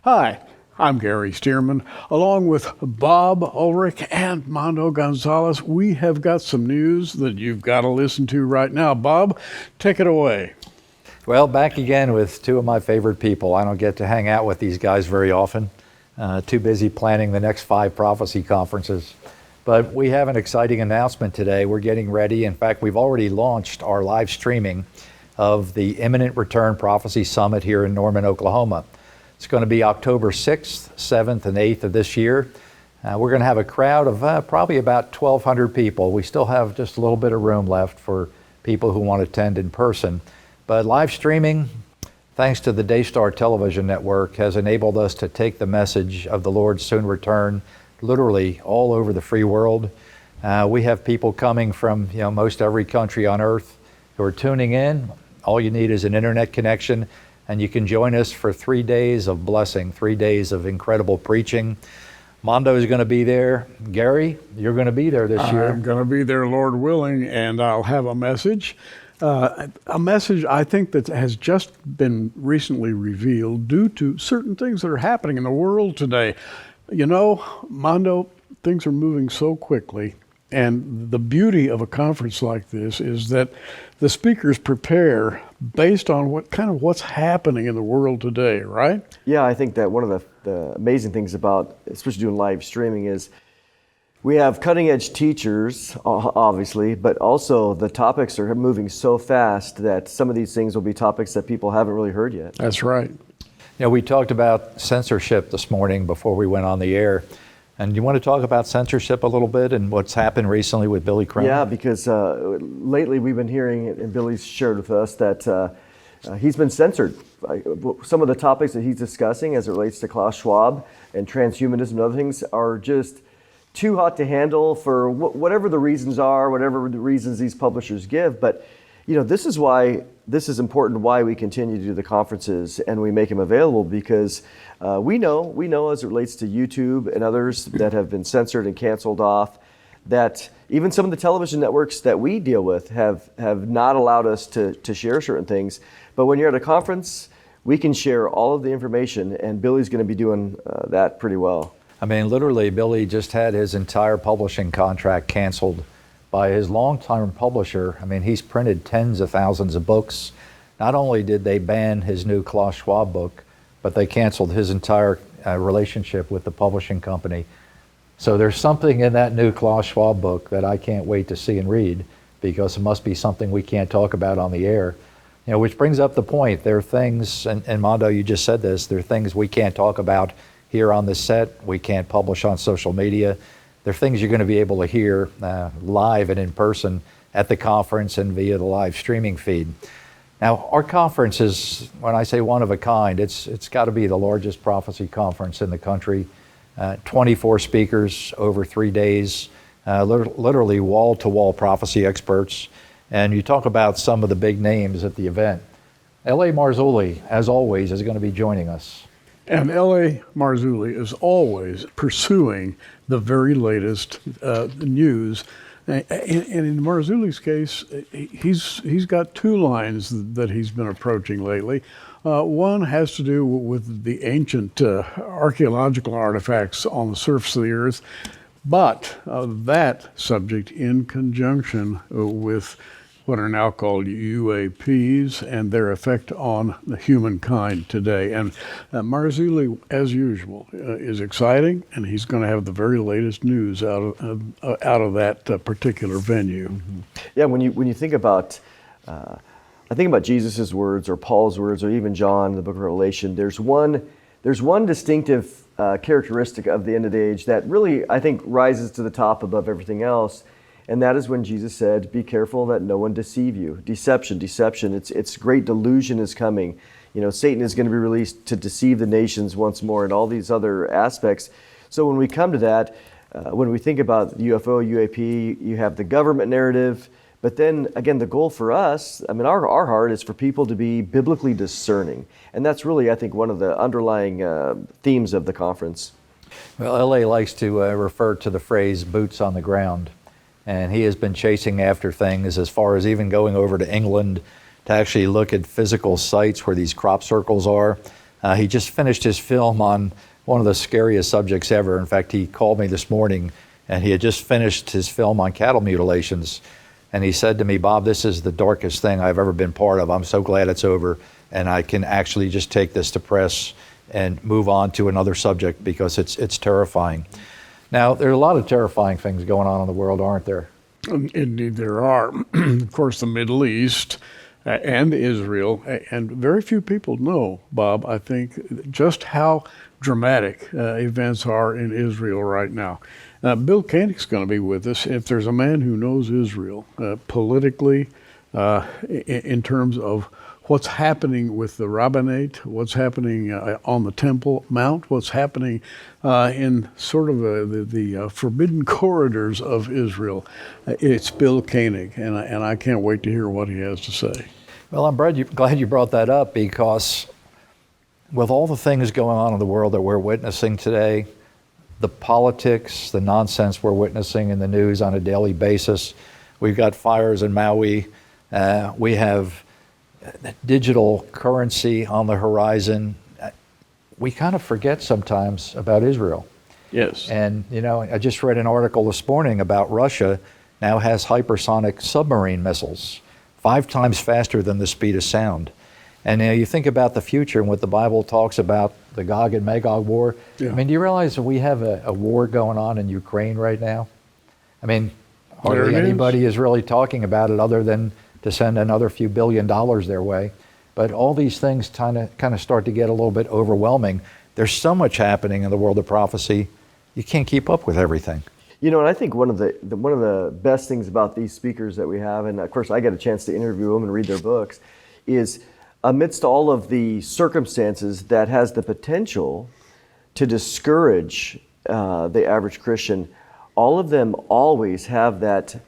Hi, I'm Gary Stearman. Along with Bob Ulrich and Mondo Gonzalez, we have got some news that you've got to listen to right now. Bob, take it away. Well, back again with two of my favorite people. I don't get to hang out with these guys very often. Too busy planning the next 5 prophecy conferences. But we have an exciting announcement today. We're getting ready. In fact, we've already launched our live streaming of the Imminent Return Prophecy Summit here in Norman, Oklahoma. It's going to be October 6th, 7th, and 8th of this year. We're going to have a crowd of probably about 1,200 people. We still have just a little bit of room left for people who want to attend in person. But live streaming, thanks to the Daystar Television Network, has enabled us to take the message of the Lord's soon return literally all over the free world. We have people coming from most every country on earth who are tuning in. All you need is an internet connection, and you can join us for 3 days of blessing, 3 days of incredible preaching. Mondo is going to be there. Gary, you're going to be there this year. I'm going to be there, Lord willing, and I'll have a message. A message I think that has just been recently revealed due to certain things that are happening in the world today. You know, Mondo, things are moving so quickly, and the beauty of a conference like this is that the speakers prepare based on what's happening in the world today, right? Yeah, I think that one of the amazing things about, especially doing live streaming, is we have cutting edge teachers, obviously, but also the topics are moving so fast that some of these things will be topics that people haven't really heard yet. That's right. We talked about censorship this morning before we went on the air. And you want to talk about censorship a little bit and what's happened recently with Billy Crone? Yeah, because lately we've been hearing, and Billy's shared with us, that he's been censored. Some of the topics that he's discussing as it relates to Klaus Schwab and transhumanism and other things are just too hot to handle for whatever the reasons are, whatever the reasons these publishers give. But this is important why we continue to do the conferences and we make them available, because we know as it relates to YouTube and others that have been censored and canceled off, that even some of the television networks that we deal with have not allowed us to share certain things. But when you're at a conference, we can share all of the information, and Billy's going to be doing that pretty well. I mean, literally, Billy just had his entire publishing contract canceled by his long-term publisher. I mean, he's printed tens of thousands of books. Not only did they ban his new Klaus Schwab book, but they canceled his entire relationship with the publishing company. So there's something in that new Klaus Schwab book that I can't wait to see and read, because it must be something we can't talk about on the air. Which brings up the point. There are things, and Mondo, you just said this, there are things we can't talk about here on this set. We can't publish on social media. There are things you're going to be able to hear live and in person at the conference and via the live streaming feed. Now, our conference is, when I say one of a kind, it's got to be the largest prophecy conference in the country. 24 speakers over 3 days, literally wall-to-wall prophecy experts. And you talk about some of the big names at the event. L.A. Marzulli, as always, is going to be joining us. And L.A. Marzulli is always pursuing the very latest news. And in Marzulli's case, he's got 2 lines that he's been approaching lately. One has to do with the ancient archaeological artifacts on the surface of the earth, but that subject in conjunction with what are now called UAPs and their effect on the humankind today. And Marzulli, as usual, is exciting, and he's going to have the very latest news out of that particular venue. Mm-hmm. Yeah, when you think about, I think about Jesus' words or Paul's words or even John in the book of Revelation, there's one distinctive characteristic of the end of the age that really, I think, rises to the top above everything else. And that is when Jesus said, be careful that no one deceive you. Deception. It's great delusion is coming. Satan is going to be released to deceive the nations once more and all these other aspects. So when we come to that, when we think about UFO, UAP, you have the government narrative. But then again, the goal for us, our heart is for people to be biblically discerning. And that's really, I think, one of the underlying themes of the conference. Well, LA likes to refer to the phrase boots on the ground. And he has been chasing after things as far as even going over to England to actually look at physical sites where these crop circles are. He just finished his film on one of the scariest subjects ever. In fact, he called me this morning, and he had just finished his film on cattle mutilations. And he said to me, Bob, this is the darkest thing I've ever been part of. I'm so glad it's over, and I can actually just take this to press and move on to another subject because it's terrifying. Now, there are a lot of terrifying things going on in the world, aren't there? Indeed, there are. Of course, the Middle East and Israel, and very few people know, Bob, I think, just how dramatic events are in Israel right now. Bill Koenig's going to be with us. If there's a man who knows Israel politically, in terms of what's happening with the rabbinate, what's happening on the Temple Mount, what's happening in sort of the forbidden corridors of Israel. It's Bill Koenig, and I can't wait to hear what he has to say. Well, I'm glad you brought that up, because with all the things going on in the world that we're witnessing today, the politics, the nonsense we're witnessing in the news on a daily basis, we've got fires in Maui, we have digital currency on the horizon. We kind of forget sometimes about Israel. Yes. And, I just read an article this morning about Russia now has hypersonic submarine missiles, 5 times faster than the speed of sound. And you think about the future and what the Bible talks about, the Gog and Magog war. Yeah. I mean, do you realize that we have a war going on in Ukraine right now? I mean, hardly anybody is really talking about it other than to send another few $1 billion their way. But all these things kind of start to get a little bit overwhelming. There's so much happening in the world of prophecy, you can't keep up with everything. And I think one of the best things about these speakers that we have, and of course I get a chance to interview them and read their books, is amidst all of the circumstances that has the potential to discourage the average Christian, all of them always have that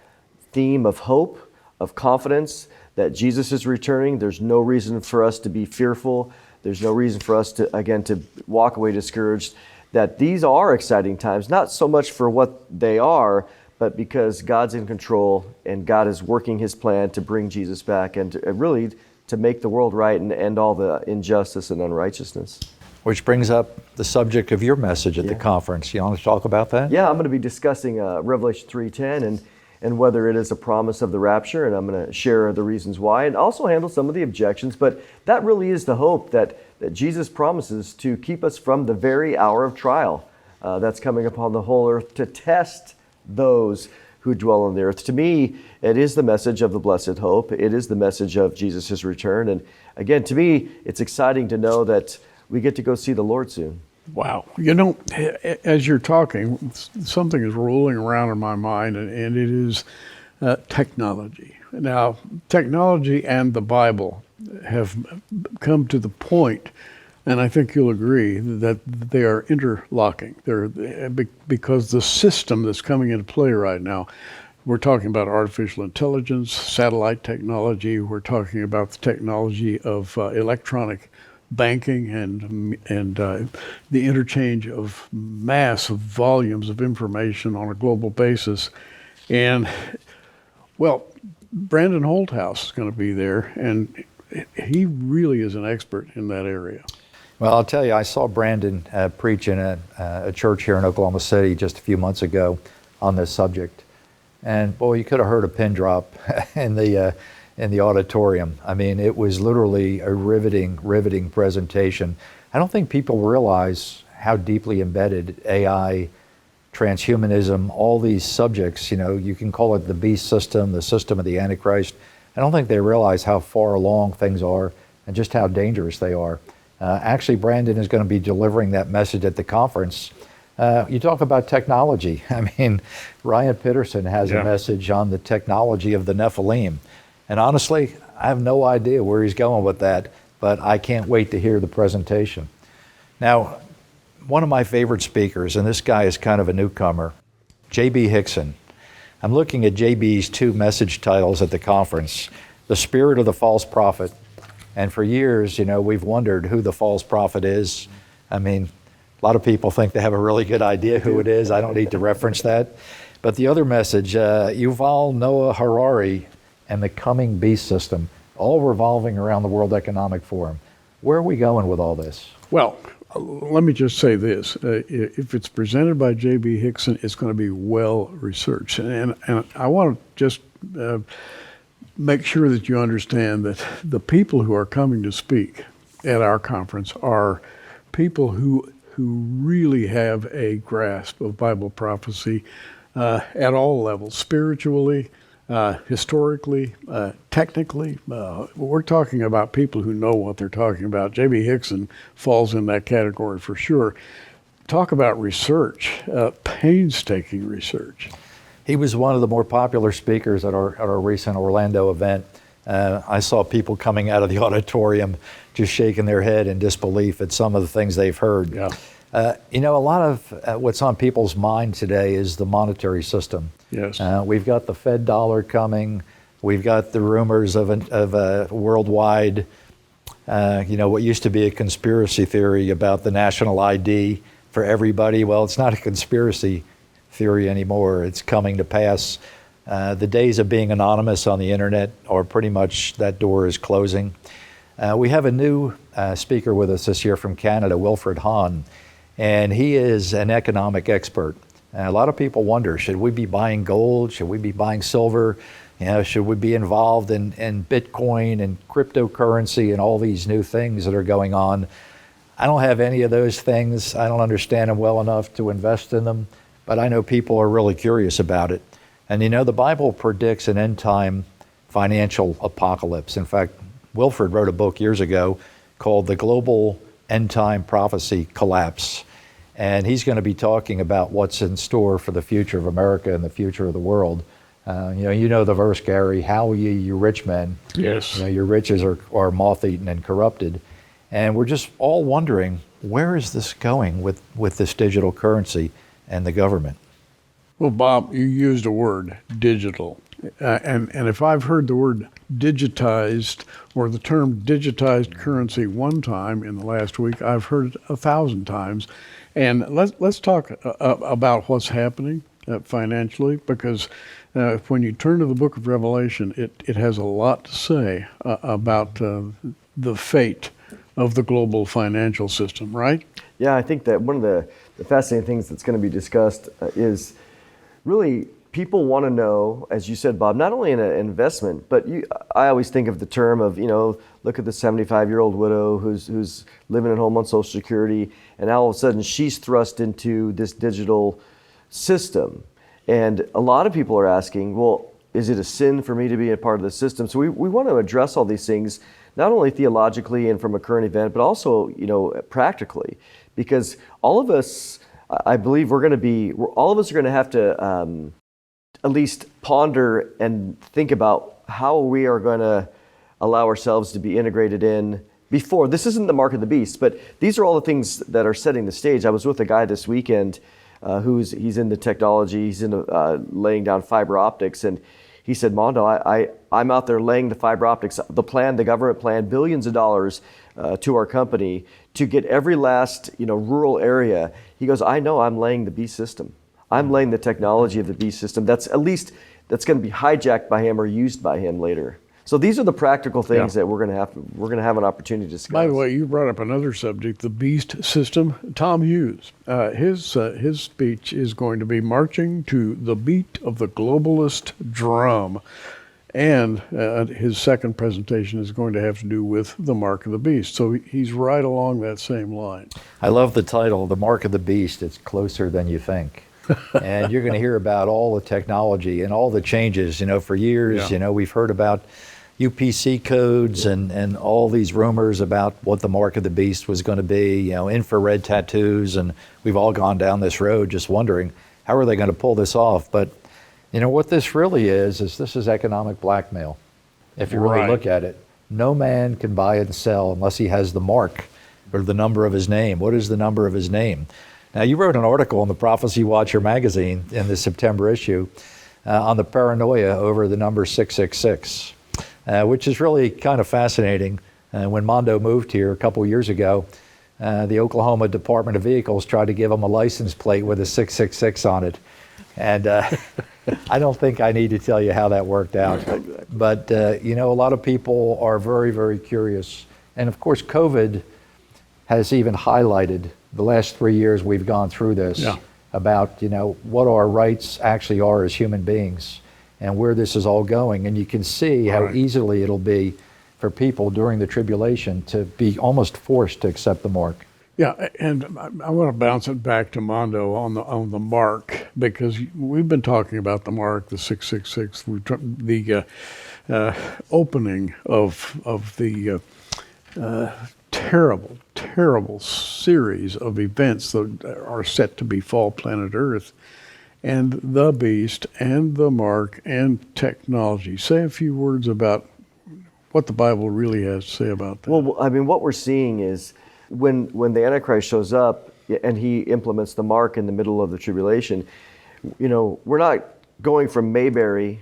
theme of hope, of confidence that Jesus is returning. There's no reason for us to be fearful. There's no reason for us to walk away discouraged. That these are exciting times, not so much for what they are, but because God's in control and God is working His plan to bring Jesus back and really to make the world right and end all the injustice and unrighteousness. Which brings up the subject of your message at the conference. You want to talk about that? Yeah, I'm going to be discussing Revelation 3:10 and whether it is a promise of the rapture, and I'm going to share the reasons why and also handle some of the objections. But that really is the hope that Jesus promises to keep us from the very hour of trial that's coming upon the whole earth to test those who dwell on the earth. To me, it is the message of the blessed hope. It is the message of Jesus' return. And again, to me, it's exciting to know that we get to go see the Lord soon. Wow. As you're talking, something is rolling around in my mind, and it is technology. Now, technology and the Bible have come to the point, and I think you'll agree, that they are interlocking. Because the system that's coming into play right now, we're talking about artificial intelligence, satellite technology, we're talking about the technology of electronic banking and the interchange of massive volumes of information on a global basis. And, well, Brandon Holthouse is going to be there, and he really is an expert in that area. Well, I'll tell you, I saw Brandon preach in a church here in Oklahoma City just a few months ago on this subject. And, boy, you could have heard a pin drop in the auditorium. I mean, it was literally a riveting presentation. I don't think people realize how deeply embedded AI, transhumanism, all these subjects, you can call it the beast system, the system of the Antichrist. I don't think they realize how far along things are and just how dangerous they are. Actually, Brandon is going to be delivering that message at the conference. You talk about technology. I mean, Ryan Pitterson has a message on the technology of the Nephilim. And honestly, I have no idea where he's going with that, but I can't wait to hear the presentation. Now, one of my favorite speakers, and this guy is kind of a newcomer, J.B. Hickson. I'm looking at J.B.'s 2 message titles at the conference, The Spirit of the False Prophet. And for years, we've wondered who the false prophet is. I mean, a lot of people think they have a really good idea who it is. I don't need to reference that. But the other message, Yuval Noah Harari and the coming beast system, all revolving around the World Economic Forum. Where are we going with all this? Well, let me just say this. If it's presented by J.B. Hickson, it's going to be well researched. And I want to just make sure that you understand that the people who are coming to speak at our conference are people who really have a grasp of Bible prophecy at all levels, spiritually, historically, technically. We're talking about people who know what they're talking about. J.B. Hickson falls in that category for sure. Talk about research, painstaking research. He was one of the more popular speakers at our recent Orlando event. I saw people coming out of the auditorium just shaking their head in disbelief at some of the things they've heard. Yeah. A lot of what's on people's mind today is the monetary system. Yes. We've got the Fed dollar coming. We've got the rumors of a worldwide, what used to be a conspiracy theory about the national ID for everybody. Well, it's not a conspiracy theory anymore. It's coming to pass. The days of being anonymous on the internet are pretty much, that door is closing. We have a new speaker with us this year from Canada, Wilfred Hahn, and he is an economic expert. And a lot of people wonder, should we be buying gold? Should we be buying silver? Should we be involved in Bitcoin and cryptocurrency and all these new things that are going on? I don't have any of those things. I don't understand them well enough to invest in them, but I know people are really curious about it. And the Bible predicts an end time financial apocalypse. In fact, Wilfred wrote a book years ago called The Global End Time Prophecy Collapse. And he's going to be talking about what's in store for the future of America and the future of the world. The verse, Gary, how ye, you rich men. Yes. Your riches are moth-eaten and corrupted. And we're just all wondering, where is this going with this digital currency and the government? Well, Bob, you used a word, digital. And if I've heard the word digitized or the term digitized currency one time in the last week, I've heard it 1,000 times. And let's talk about what's happening financially, because when you turn to the book of Revelation, it has a lot to say about the fate of the global financial system, right? Yeah, I think that one of the fascinating things that's going to be discussed is really people want to know, as you said, Bob, not only in an investment, but I always think of the term of, look at the 75-year-old widow who's living at home on Social Security, and now all of a sudden she's thrust into this digital system. And a lot of people are asking, well, is it a sin for me to be a part of the system? So we want to address all these things, not only theologically and from a current event, but also, practically, because all of us, I believe all of us are going to have to at least ponder and think about how we are going to allow ourselves to be integrated in before. This isn't the mark of the beast, but these are all the things that are setting the stage. I was with a guy this weekend he's in the technology, he's in laying down fiber optics, and he said, Mondo, I'm out there laying the fiber optics, the government plan, billions of dollars to our company to get every last rural area. He goes, I know I'm laying the beast system. I'm laying the technology of the beast system that's going to be hijacked by him or used by him later. So these are the practical things that we're going to have an opportunity to discuss. By the way, you brought up another subject, the beast system. Tom Hughes, his speech is going to be marching to the beat of the globalist drum. And his second presentation is going to have to do with the mark of the beast. So he's right along that same line. I love the title, The Mark of the Beast. It's closer than you think. And you're going to hear about all the technology and all the changes. For years, we've heard about UPC codes and all these rumors about what the mark of the beast was going to be, infrared tattoos. And we've all gone down this road just wondering, how are they going to pull this off? But what this really is this is economic blackmail. If you really look at it, no man can buy and sell unless he has the mark or the number of his name. What is the number of his name? Now, you wrote an article in the Prophecy Watcher magazine in the September issue on the paranoia over the number 666, which is really kind of fascinating. When Mondo moved here a couple years ago, the Oklahoma Department of Vehicles tried to give him a license plate with a 666 on it. And I don't think I need to tell you how that worked out. But, a lot of people are very, very curious. And, of course, COVID has even highlighted the last 3 years we've gone through this Yeah. about, what our rights actually are as human beings and where this is all going. And you can see how Right. easily it'll be for people during the tribulation to be almost forced to accept the mark. Yeah, and I want to bounce it back to Mondo on the mark, because we've been talking about the mark, the 666, the opening of the terrible series of events that are set to befall planet Earth, and the beast and the mark and technology. Say a few words about what the Bible really has to say about that. Well, I mean, what we're seeing is when the Antichrist shows up and he implements the mark in the middle of the tribulation, we're not going from Mayberry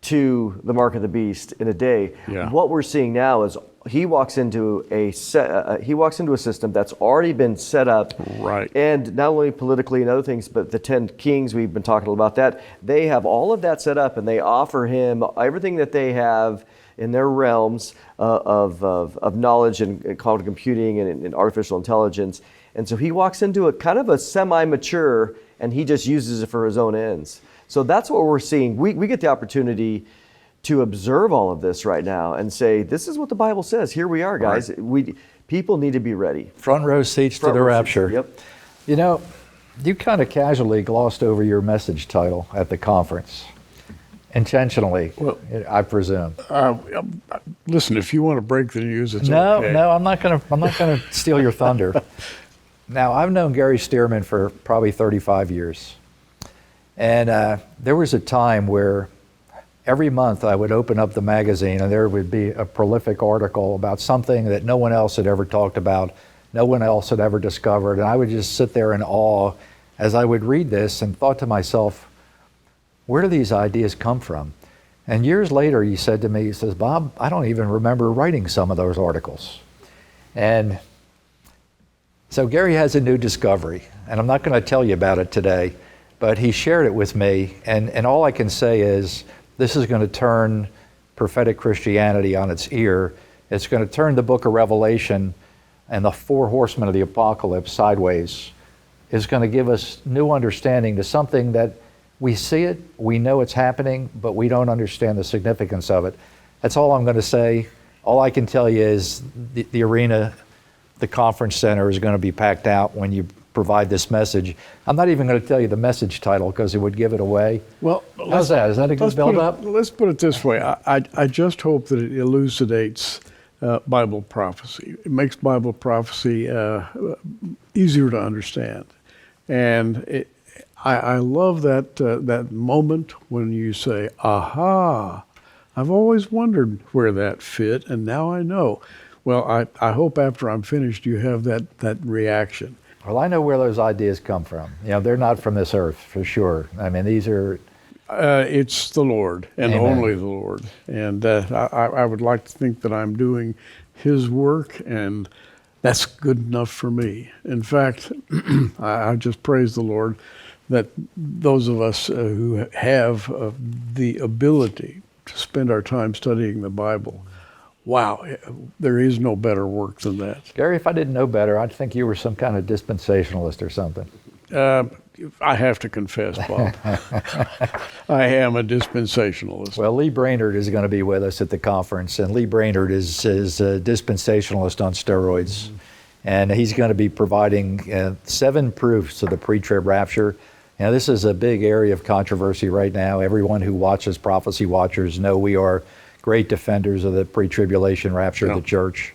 to the mark of the beast in a day. Yeah. What we're seeing now is he walks into a system that's already been set up, Right. and not only politically and other things, but the 10 kings, we've been talking about that. They have all of that set up, and they offer him everything that they have in their realms of knowledge and quantum computing and artificial intelligence. And so he walks into a kind of a semi-mature, and he just uses it for his own ends. So that's what we're seeing. We get the opportunity to observe all of this right now and say, this is what the Bible says. Here we are, guys. Right. People need to be ready. Front row seats to the rapture. Yep. You kind of casually glossed over your message title at the conference. Intentionally, Well, I presume. Listen, if you want to break the news, it's No, okay. I'm not gonna steal your thunder. Now, I've known Gary Stearman for probably 35 years. And there was a time where every month I would open up the magazine and there would be a prolific article about something that no one else had ever talked about, no one else had ever discovered. And I would just sit there in awe as I would read this and thought to myself, where do these ideas come from? And years later, he said to me, he says, Bob, I don't even remember writing some of those articles. And so Gary has a new discovery, and I'm not going to tell you about it today, but he shared it with me, and all I can say is this is going to turn prophetic Christianity on its ear. It's going to turn the book of Revelation and the 4 horsemen of the apocalypse sideways. It's going to give us new understanding to something that we see it, we know it's happening, but we don't understand the significance of it. That's all I'm going to say. All I can tell you is the arena, the conference center is going to be packed out when you provide this message. I'm not even going to tell you the message title because it would give it away. Well, how's that? Is that a good build-up? Let's put it this way. I just hope that it elucidates Bible prophecy. It makes Bible prophecy easier to understand. And I love that moment when you say, aha, I've always wondered where that fit, and now I know. Well, I hope after I'm finished you have that reaction. Well, I know where those ideas come from. They're not from this earth, for sure. I mean, these are... It's the Lord, and Amen. only the Lord. And I would like to think that I'm doing His work, and that's good enough for me. In fact, I just praise the Lord that those of us who have the ability to spend our time studying the Bible, wow, there is no better work than that. Gary, if I didn't know better, I'd think you were some kind of dispensationalist or something. I have to confess, Bob, I am a dispensationalist. Well, Lee Brainerd is going to be with us at the conference, and Lee Brainerd is a dispensationalist on steroids. And he's going to be providing 7 proofs of the pre-trib rapture. Now, this is a big area of controversy right now. Everyone who watches Prophecy Watchers know we are great defenders of the pre-tribulation rapture of the church.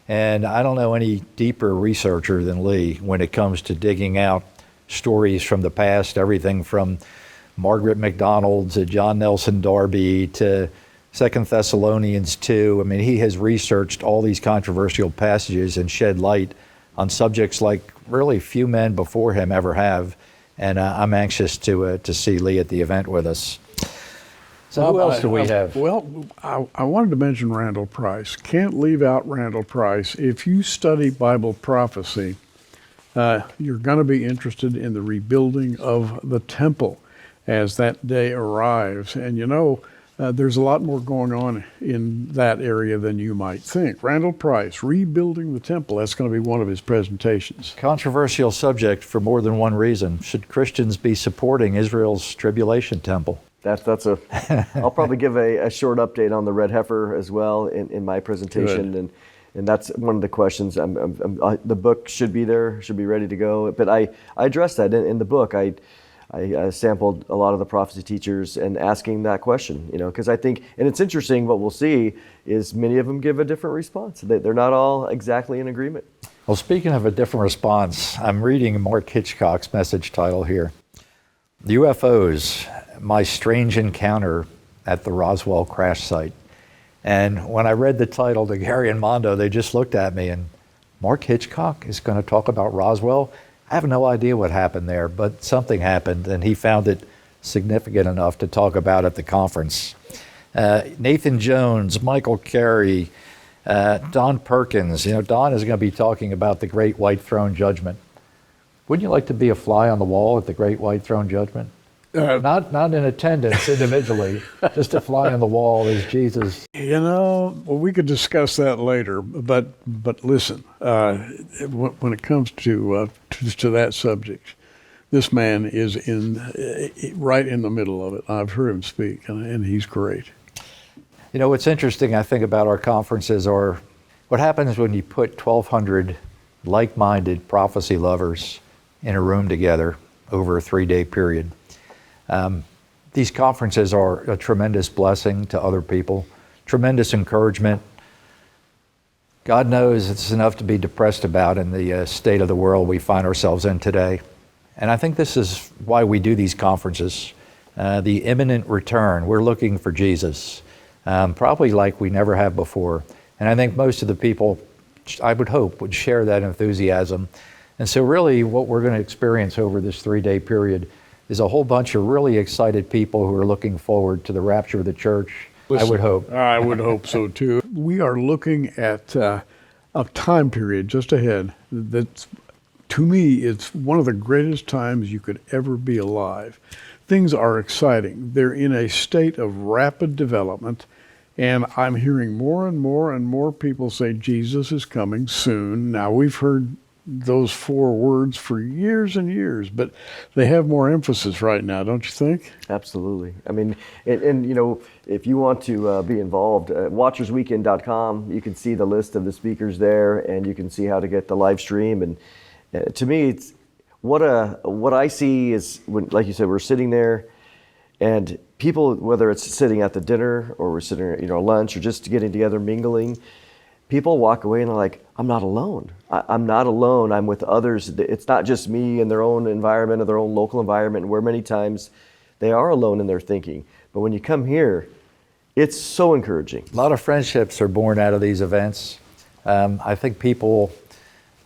And I don't know any deeper researcher than Lee when it comes to digging out stories from the past, everything from Margaret MacDonald to John Nelson Darby to 2 Thessalonians 2. I mean, he has researched all these controversial passages and shed light on subjects like really few men before him ever have. And I'm anxious to see Lee at the event with us. So who else do we have? Well, I wanted to mention Randall Price. Can't leave out Randall Price. If you study Bible prophecy, you're going to be interested in the rebuilding of the temple as that day arrives. And there's a lot more going on in that area than you might think. Randall Price, rebuilding the temple. That's going to be one of his presentations. Controversial subject for more than one reason. Should Christians be supporting Israel's tribulation temple? I'll probably give a short update on the red heifer as well in my presentation. Good. And that's one of the questions. The book should be there, should be ready to go. But I addressed that in the book. I sampled a lot of the prophecy teachers and asking that question, because I think, and it's interesting, what we'll see is many of them give a different response. They're not all exactly in agreement. Well, speaking of a different response, I'm reading Mark Hitchcock's message title here. The UFOs, my strange encounter at the Roswell crash site. And when I read the title to Gary and Mondo, they just looked at me and, Mark Hitchcock is going to talk about Roswell? I have no idea what happened there, but something happened, and he found it significant enough to talk about at the conference. Nathan Jones, Michael Carey, Don Perkins. Don is going to be talking about the Great White Throne Judgment. Wouldn't you like to be a fly on the wall at the Great White Throne Judgment? Not in attendance individually, just a fly on the wall as Jesus. Well, we could discuss that later. But listen, when it comes to that subject, this man is right in the middle of it. I've heard him speak, and he's great. What's interesting, I think, about our conferences are what happens when you put 1,200 like-minded prophecy lovers in a room together over a 3-day period. These conferences are a tremendous blessing to other people, tremendous encouragement. God knows it's enough to be depressed about in the state of the world we find ourselves in today. And I think this is why we do these conferences. The imminent return, we're looking for Jesus, probably like we never have before. And I think most of the people, I would hope, would share that enthusiasm. And so really what we're going to experience over this 3-day period is a whole bunch of really excited people who are looking forward to the rapture of the church. Listen, I would hope. I would hope so too. We are looking at a time period just ahead that, to me, it's one of the greatest times you could ever be alive. Things are exciting. They're in a state of rapid development, and I'm hearing more and more and more people say Jesus is coming soon. Now, we've heard those 4 words for years and years, but they have more emphasis right now, don't you think? Absolutely. I mean, and if you want to be involved, watchersweekend.com, you can see the list of the speakers there, and you can see how to get the live stream. And to me, it's what I see is when, like you said, we're sitting there, and people, whether it's sitting at the dinner or we're sitting at lunch or just getting together, mingling, people walk away and they're like, I'm not alone. I'm not alone. I'm with others. It's not just me in their own environment or their own local environment, where many times they are alone in their thinking. But when you come here, it's so encouraging. A lot of friendships are born out of these events. I think people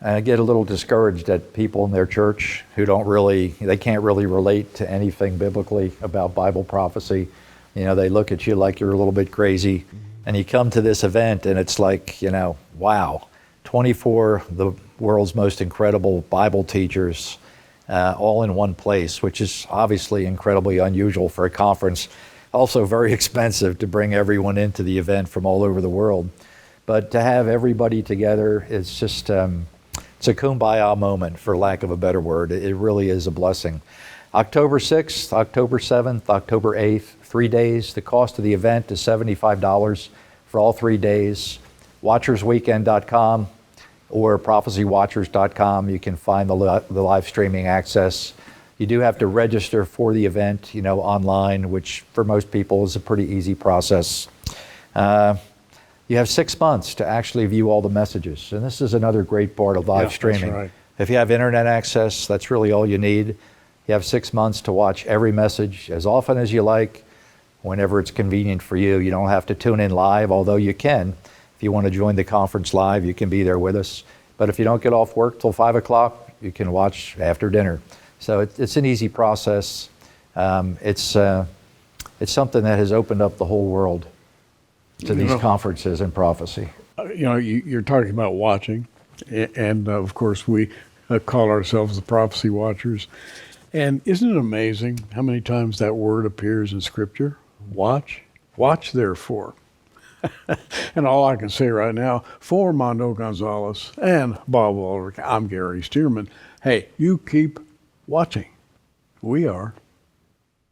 get a little discouraged at people in their church who they can't really relate to anything biblically about Bible prophecy. They look at you like you're a little bit crazy. And you come to this event and it's like, wow, 24 of the world's most incredible Bible teachers all in one place, which is obviously incredibly unusual for a conference. Also very expensive to bring everyone into the event from all over the world. But to have everybody together, it's just, it's a kumbaya moment, for lack of a better word. It really is a blessing. October 6th, October 7th, October 8th, 3 days. The cost of the event is $75 for all 3 days. Watchersweekend.com or prophecywatchers.com. You can find the live streaming access. You do have to register for the event, online, which for most people is a pretty easy process. You have 6 months to actually view all the messages. And this is another great part of live streaming. That's right. If you have internet access, that's really all you need. You have 6 months to watch every message as often as you like, whenever it's convenient for you. You don't have to tune in live, although you can. If you want to join the conference live, you can be there with us. But if you don't get off work till 5 o'clock, you can watch after dinner. So it's an easy process. It's something that has opened up the whole world to these conferences and prophecy. You're talking about watching, and of course we call ourselves the Prophecy Watchers. And isn't it amazing how many times that word appears in Scripture? Watch. Watch therefore. And all I can say right now, for Mondo Gonzalez and Bob Waldrick, I'm Gary Stearman. Hey, you keep watching. We are.